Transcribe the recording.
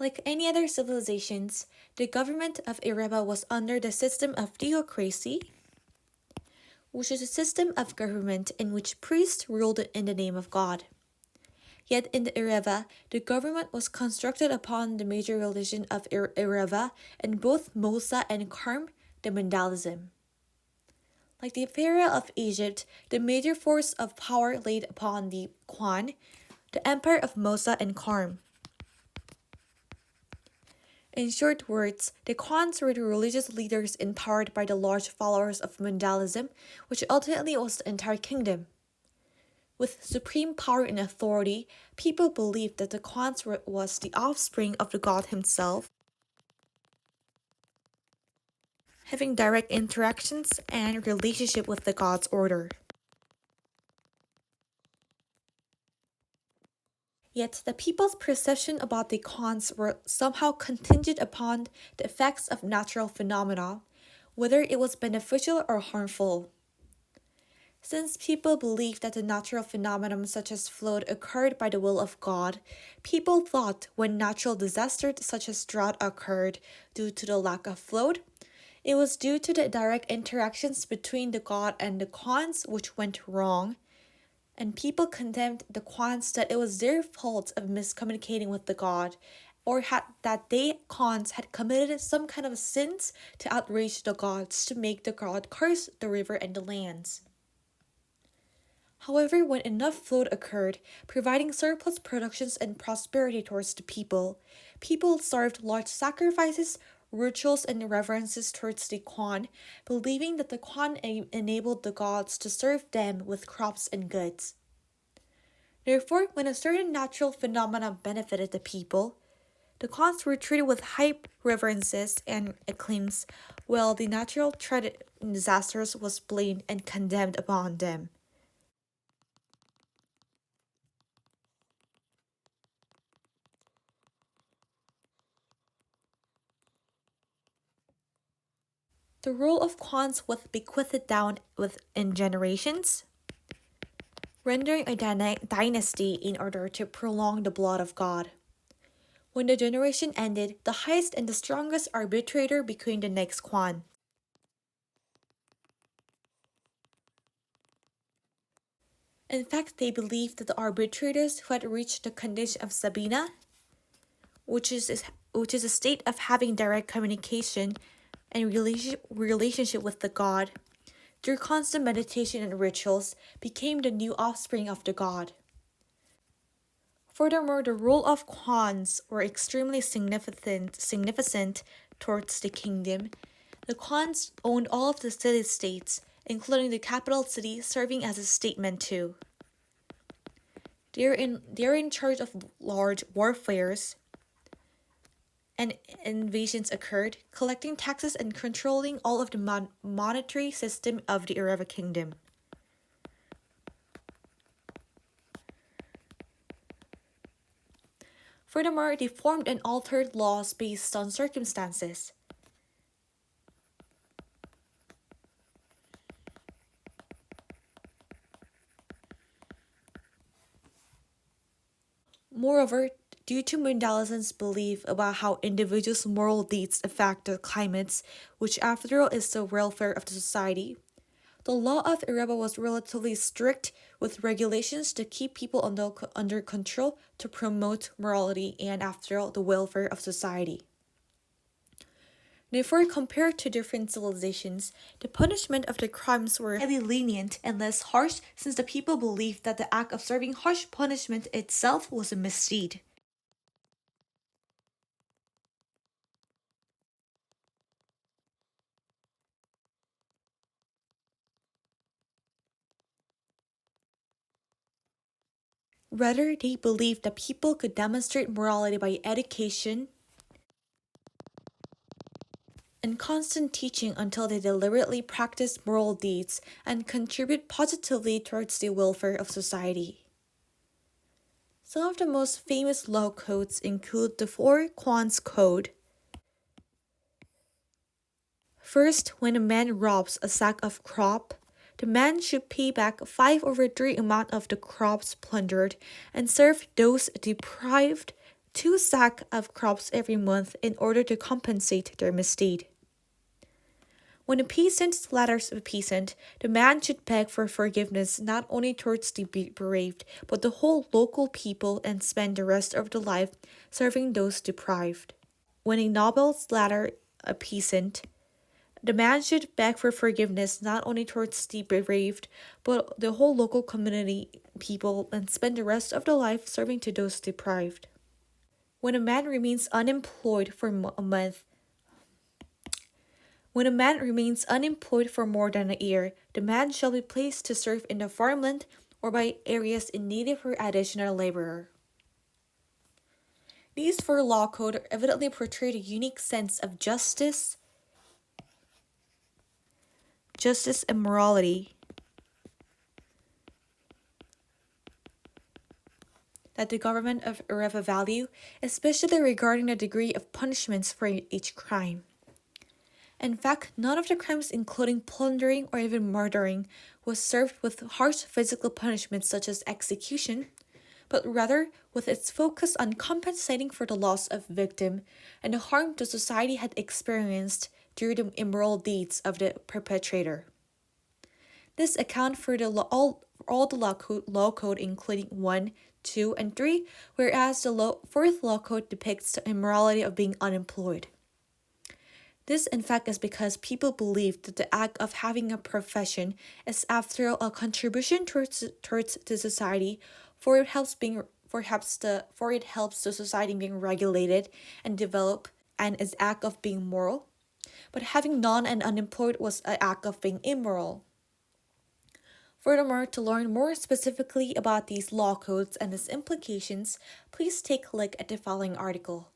Like any other civilizations, the government of Ireva was under the system of theocracy, which is a system of government in which priests ruled in the name of God. Yet in the Ireva, the government was constructed upon the major religion of Ireva and both Mosa and Karm, the Mundalism. Like the Pharaoh of Egypt, the major force of power laid upon the Kwan, the empire of Mosa and Karm. In short words, the Khans were the religious leaders empowered by the large followers of Mundalism, which ultimately was the entire kingdom. With supreme power and authority, people believed that the Khans was the offspring of the god himself, having direct interactions and relationship with the god's order. Yet the people's perception about the Khans were somehow contingent upon the effects of natural phenomena, whether it was beneficial or harmful. Since people believed that the natural phenomenon such as flood occurred by the will of God, people thought when natural disasters such as drought occurred due to the lack of flood, it was due to the direct interactions between the god and the Khans which went wrong, and people condemned the Khans that it was their fault of miscommunicating with the god, or that they, Khans, had committed some kind of sins to outrage the gods to make the god curse the river and the lands. However, when enough flood occurred, providing surplus productions and prosperity towards the people served large sacrifices, rituals, and reverences towards the Kwan, believing that the Kwan enabled the gods to serve them with crops and goods. Therefore, when a certain natural phenomenon benefited the people, the Khans were treated with high reverences and acclaims, while the natural disasters was blamed and condemned upon them. The role of Khans was bequeathed down within generations, rendering a dynasty in order to prolong the blood of God. When the generation ended, the highest and the strongest arbitrator became the next Kwan. In fact, they believed that the arbitrators who had reached the condition of Sabina, which is a state of having direct communication and relationship with the god, through constant meditation and rituals, became the new offspring of the god. Furthermore, the role of Khans were extremely significant towards the kingdom. The Khans owned all of the city-states, including the capital city, serving as a statesman too. They're in charge of large warfares, and invasions occurred, collecting taxes and controlling all of the monetary system of the Ireva kingdom. Furthermore, they formed and altered laws based on circumstances. Moreover, due to Mundalism's belief about how individuals' moral deeds affect the climates, which after all is the welfare of the society, the law of Ireva was relatively strict with regulations to keep people under control to promote morality and, after all, the welfare of society. Therefore, compared to different civilizations, the punishment of the crimes were highly lenient and less harsh, since the people believed that the act of serving harsh punishment itself was a misdeed. Rather, they believed that people could demonstrate morality by education and constant teaching until they deliberately practiced moral deeds and contribute positively towards the welfare of society. Some of the most famous law codes include the Four Kwans Code. First, when a man robs a sack of crop, the man should pay back 5/3 amount of the crops plundered and serve those deprived 2 sacks of crops every month in order to compensate their misdeed. When a peasant slaughters a peasant, the man should beg for forgiveness not only towards the bereaved, but the whole local people and spend the rest of the life serving those deprived. When a noble slaughters a peasant, the man should beg for forgiveness not only towards the bereaved, but the whole local community people and spend the rest of the life serving to those deprived. When a man remains unemployed for a month, When a man remains unemployed for more than a year, the man shall be placed to serve in the farmland or by areas in need for additional laborer. These 4 law codes evidently portray a unique sense of justice and morality that the government of Ireva value, especially regarding the degree of punishments for each crime. In fact, none of the crimes, including plundering or even murdering, was served with harsh physical punishments such as execution, but rather with its focus on compensating for the loss of victim and the harm the society had experienced due to the immoral deeds of the perpetrator. This accounts for all the law code including 1, 2, and 3, whereas the 4th law code depicts the immorality of being unemployed. This, in fact, is because people believe that the act of having a profession is, after all, a contribution towards the society, for it helps the society being regulated and develop, and is act of being moral. But having none and unemployed was an act of being immoral. Furthermore, to learn more specifically about these law codes and its implications, please take a look at the following article.